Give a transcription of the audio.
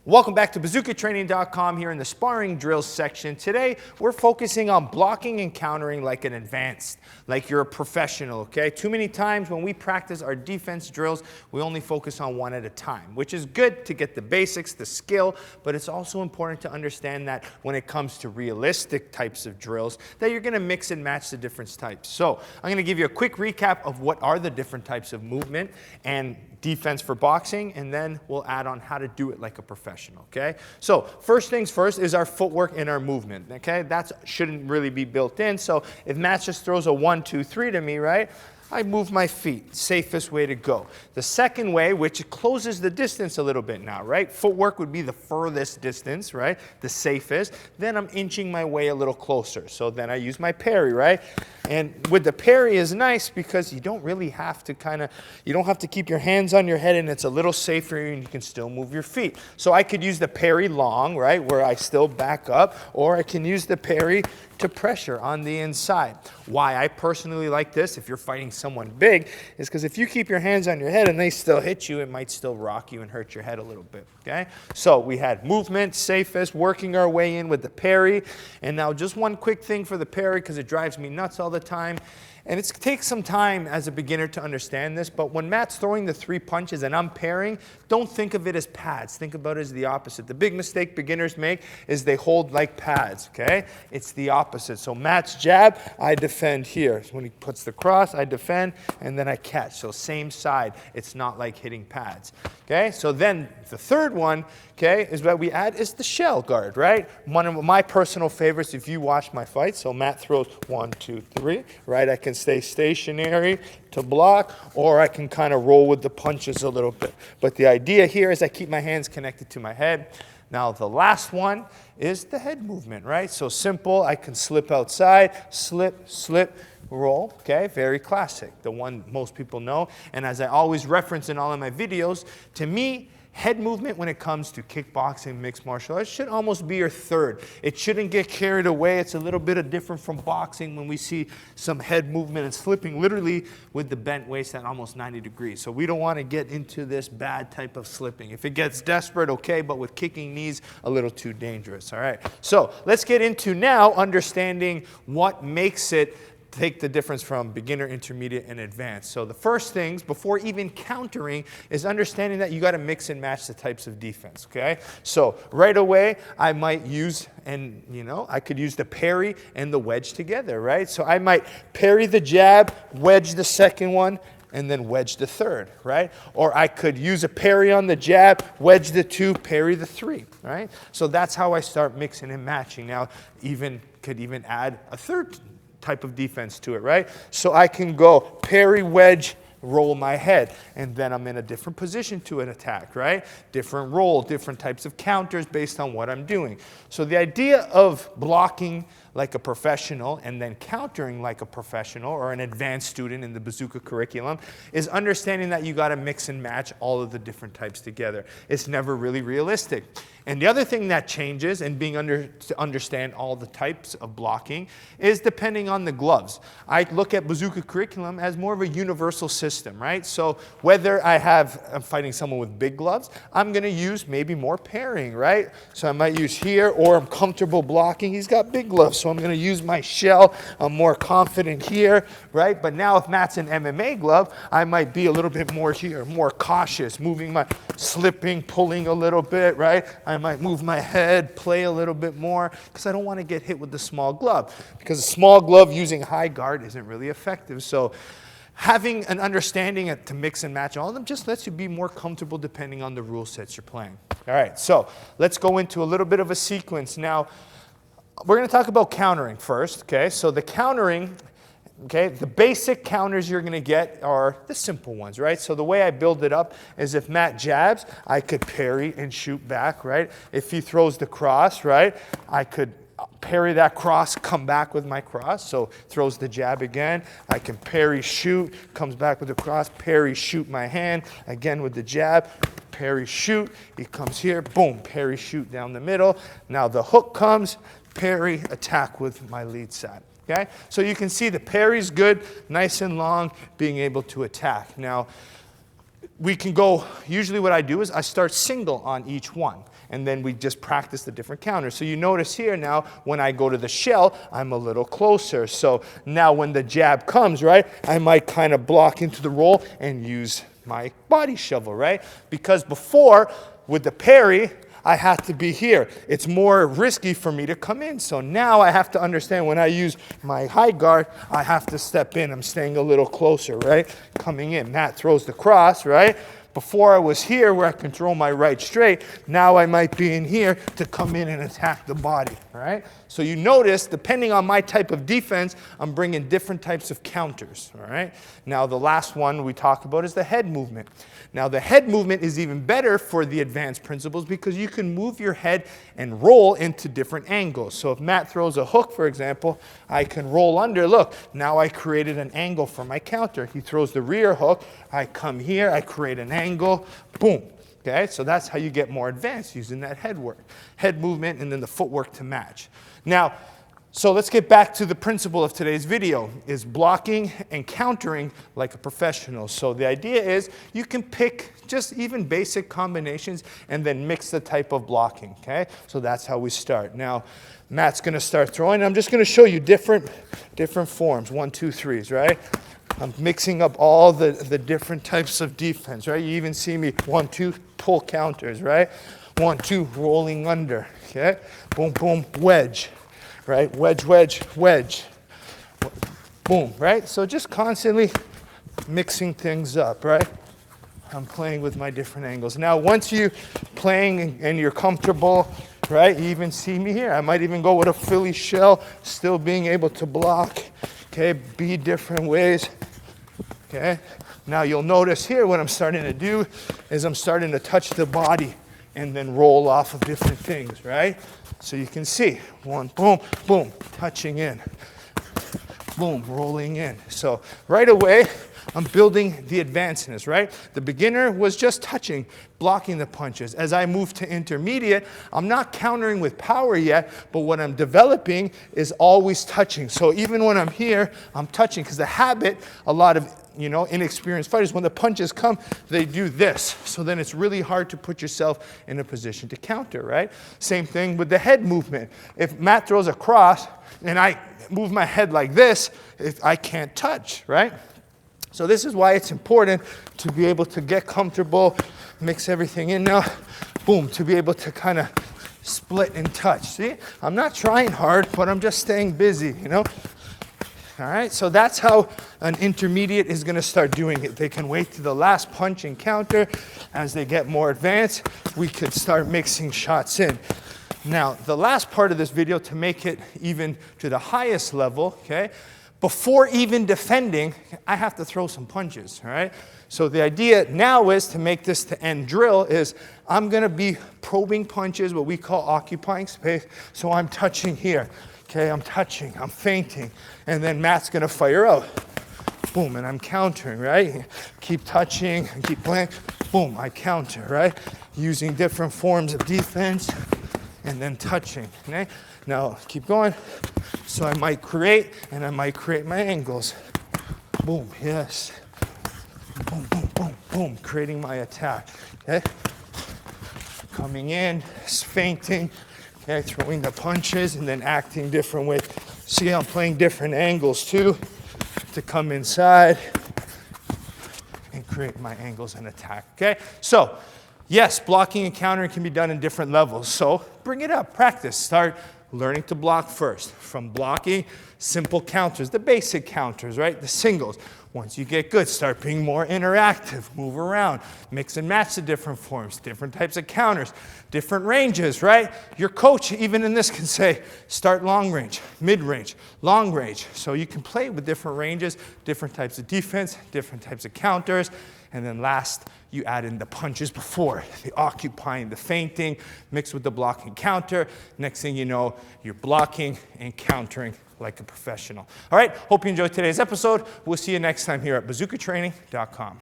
Welcome back to bazookatraining.com here in the sparring drills section. Today, we're focusing on blocking and countering like an advanced, like you're a professional, okay? Too many times when we practice our defense drills, we only focus on one at a time, which is good to get the basics, the skill, but it's also important to understand that when it comes to realistic types of drills, that you're gonna mix and match the different types. So I'm gonna give you a quick recap of what are the different types of movement and defense for boxing, and then we'll add on how to do it like a professional, okay? So first things first is our footwork and our movement, okay? That shouldn't really be built in. So if Matt just throws a 1, 2, 3 to me, right? I move my feet, safest way to go. The second way, which closes the distance a little bit now, right? Footwork would be the furthest distance, right? The safest. Then I'm inching my way a little closer. So then I use my parry, right? And with the parry is nice because you don't really have to you don't have to keep your hands on your head, and it's a little safer and you can still move your feet. So I could use the parry long, right? Where I still back up, or I can use the parry to pressure on the inside. Why I personally like this, if you're fighting someone big, is because if you keep your hands on your head and they still hit you, it might still rock you and hurt your head a little bit, okay? So we had movement, safest, working our way in with the parry. And now just one quick thing for the parry, because it drives me nuts all the time. And it takes some time as a beginner to understand this, but when Matt's throwing the 3 punches and I'm parrying, don't think of it as pads. Think about it as the opposite. The big mistake beginners make is they hold like pads, okay? It's the opposite. So Matt's jab, I defend here. So when he puts the cross, I defend, and then I catch. So same side. It's not like hitting pads, okay? So then the third one, okay, is what we add is the shell guard, right? One of my personal favorites if you watch my fights. So Matt throws 1, 2, 3, right? I can stay stationary to block, or I can kind of roll with the punches a little bit. But the idea here is I keep my hands connected to my head. Now the last one is the head movement, right? So simple, I can slip outside, slip, slip, roll, okay? Very classic, the one most people know. And as I always reference in all of my videos, to me, head movement when it comes to kickboxing, mixed martial arts, should almost be your third. It shouldn't get carried away. It's a little bit different from boxing when we see some head movement and slipping literally with the bent waist at almost 90 degrees. So we don't want to get into this bad type of slipping. If it gets desperate, okay, but with kicking knees, a little too dangerous, all right? So let's get into now understanding what makes it take the difference from beginner, intermediate, and advanced. So the first things, before even countering, is understanding that you got to mix and match the types of defense, okay? So right away, I might use, and I could use the parry and the wedge together, right? So I might parry the jab, wedge the second one, and then wedge the third, right? Or I could use a parry on the jab, wedge the 2, parry the 3, right? So that's how I start mixing and matching. Now, could even add a third type of defense to it, right? So I can go parry, wedge, roll my head, and then I'm in a different position to an attack, right? Different roll, different types of counters based on what I'm doing. So the idea of blocking like a professional and then countering like a professional or an advanced student in the Bazooka curriculum is understanding that you got to mix and match all of the different types together. It's never really realistic. And the other thing that changes and to understand all the types of blocking is depending on the gloves. I look at Bazooka curriculum as more of a universal system, right? So whether I'm fighting someone with big gloves, I'm going to use maybe more parrying, right? So I might use here, or I'm comfortable blocking. He's got big gloves, so I'm going to use my shell. I'm more confident here, right? But now if Matt's an MMA glove, I might be a little bit more here, more cautious, slipping, pulling a little bit, right? I might move my head, play a little bit more, because I don't want to get hit with the small glove. Because a small glove using high guard isn't really effective. So having an understanding to mix and match all of them just lets you be more comfortable depending on the rule sets you're playing. All right, so let's go into a little bit of a sequence. Now, we're going to talk about countering first, okay? So the countering, okay, the basic counters you're going to get are the simple ones, right? So the way I build it up is if Matt jabs, I could parry and shoot back, right? If he throws the cross, right, I could parry that cross, come back with my cross. So throws the jab again. I can parry, shoot, comes back with the cross, parry, shoot my hand, again with the jab, parry, shoot. He comes here, boom, parry, shoot down the middle. Now the hook comes, parry, attack with my lead side. Okay? So you can see the parry's good, nice and long, being able to attack. Now, we can go, usually what I do is I start single on each one. And then we just practice the different counters. So you notice here now, when I go to the shell, I'm a little closer. So now when the jab comes, right, I might kind of block into the roll and use my body shovel, right? Because before, with the parry, I had to be here. It's more risky for me to come in. So now I have to understand when I use my high guard, I have to step in. I'm staying a little closer, right? Coming in. Matt throws the cross, right? Before I was here where I control my right straight, now I might be in here to come in and attack the body, all right? So you notice, depending on my type of defense, I'm bringing different types of counters, all right? Now the last one we talk about is the head movement. Now the head movement is even better for the advanced principles because you can move your head and roll into different angles. So if Matt throws a hook, for example, I can roll under. Look, now I created an angle for my counter. He throws the rear hook, I come here, I create an angle, boom. Okay, so that's how you get more advanced using that head work, head movement, and then the footwork to match. Now, so let's get back to the principle of today's video, is blocking and countering like a professional. So the idea is you can pick just even basic combinations and then mix the type of blocking, okay? So that's how we start. Now, Matt's gonna start throwing. I'm just gonna show you different forms, 1, 2, 3s, right? I'm mixing up all the different types of defense, right? You even see me 1, 2, pull counters, right? 1, 2, rolling under, okay? Boom, boom, wedge. Right? Wedge, wedge, wedge. Boom, right? So just constantly mixing things up, right? I'm playing with my different angles. Now, once you're playing and you're comfortable, right? You even see me here. I might even go with a Philly shell, still being able to block, okay? Be different ways, okay? Now, you'll notice here what I'm starting to do is I'm starting to touch the body and then roll off of different things, right? So you can see, 1, boom, boom, touching in, boom, rolling in. So right away, I'm building the advancedness, right? The beginner was just touching, blocking the punches. As I move to intermediate, I'm not countering with power yet, but what I'm developing is always touching. So even when I'm here, I'm touching, because the habit, a lot of inexperienced fighters, when the punches come, they do this. So then it's really hard to put yourself in a position to counter, right? Same thing with the head movement. If Matt throws a cross and I move my head like this, I can't touch, right? So this is why it's important to be able to get comfortable, mix everything in now, boom, to be able to kind of split and touch. See, I'm not trying hard, but I'm just staying busy, All right, so that's how an intermediate is going to start doing it. They can wait to the last punch and counter. As they get more advanced, we could start mixing shots in. Now, the last part of this video, to make it even to the highest level, okay, before even defending, I have to throw some punches, all right? So the idea now is to make this to end drill is I'm going to be probing punches, what we call occupying space. So I'm touching here. Okay, I'm touching, I'm feinting, and then Matt's gonna fire out. Boom, and I'm countering, right? Keep touching, keep playing, boom, I counter, right? Using different forms of defense, and then touching, okay? Now, keep going. So I might create, and I might create my angles. Boom, yes. Boom, boom, boom, boom, creating my attack, okay? Coming in, feinting, okay, throwing the punches and then acting different ways. See, I'm playing different angles too to come inside and create my angles and attack, okay? So, yes, blocking and countering can be done in different levels. So, bring it up, practice. Start learning to block first. From blocking, simple counters, the basic counters, right? The singles. Once you get good, start being more interactive, move around, mix and match the different forms, different types of counters, different ranges, right? Your coach, even in this, can say, start long range, mid-range, long range. So you can play with different ranges, different types of defense, different types of counters, and then last, you add in the punches before, the occupying, the feinting, mixed with the blocking counter. Next thing you know, you're blocking and countering like a professional. All right, hope you enjoyed today's episode. We'll see you next time here at bazookatraining.com.